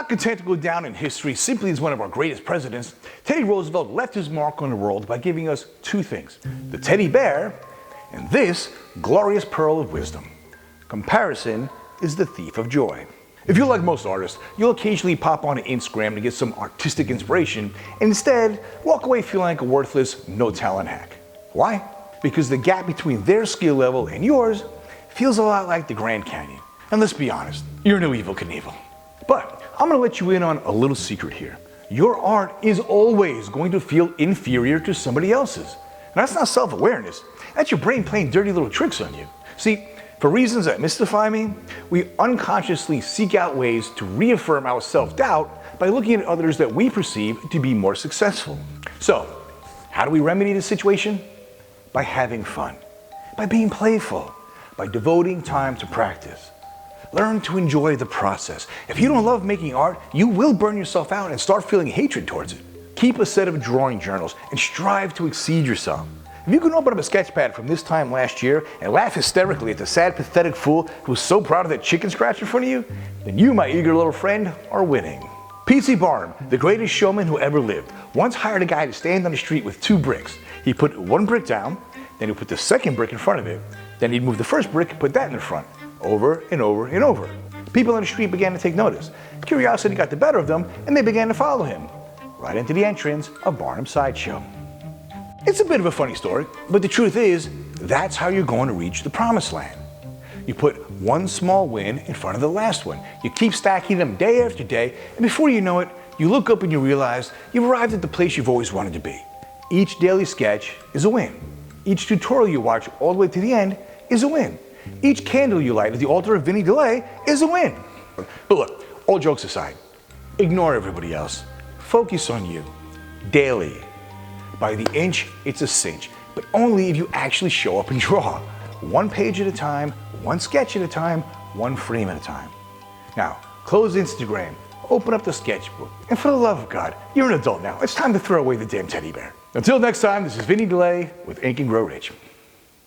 Not content to go down in history simply as one of our greatest presidents, Teddy Roosevelt left his mark on the world by giving us two things: the teddy bear and this glorious pearl of wisdom. Comparison is the thief of joy. If you're like most artists, you'll occasionally pop onto Instagram to get some artistic inspiration and instead walk away feeling like a worthless, no-talent hack. Why? Because the gap between their skill level and yours feels a lot like the Grand Canyon. And let's be honest, you're no Evel Knievel. But I'm going to let you in on a little secret here. Your art is always going to feel inferior to somebody else's. And that's not self-awareness. That's your brain playing dirty little tricks on you. See, for reasons that mystify me, we unconsciously seek out ways to reaffirm our self-doubt by looking at others that we perceive to be more successful. So, how do we remedy this situation? By having fun, by being playful, by devoting time to practice. Learn to enjoy the process. If you don't love making art, you will burn yourself out and start feeling hatred towards it. Keep a set of drawing journals and strive to exceed yourself. If you can open up a sketch pad from this time last year and laugh hysterically at the sad, pathetic fool who was so proud of that chicken scratch in front of you, then you, my eager little friend, are winning. P.T. Barnum, the greatest showman who ever lived, once hired a guy to stand on the street with two bricks. He put one brick down, then he put the second brick in front of it. Then he'd move the first brick and put that in the front, over and over and over. People on the street began to take notice. Curiosity got the better of them, and they began to follow him, right into the entrance of Barnum's sideshow. It's a bit of a funny story, but the truth is, that's how you're going to reach the promised land. You put one small win in front of the last one. You keep stacking them day after day, and before you know it, you look up and you realize you've arrived at the place you've always wanted to be. Each daily sketch is a win. Each tutorial you watch all the way to the end is a win. Each candle you light at the altar of Vinny Delay is a win. But look, all jokes aside, ignore everybody else. Focus on you, daily. By the inch, it's a cinch, but only if you actually show up and draw. One page at a time, one sketch at a time, one frame at a time. Now, close Instagram, open up the sketchbook, and for the love of God, you're an adult now. It's time to throw away the damn teddy bear. Until next time, this is Vinny Delay with Ink and Grow Rich.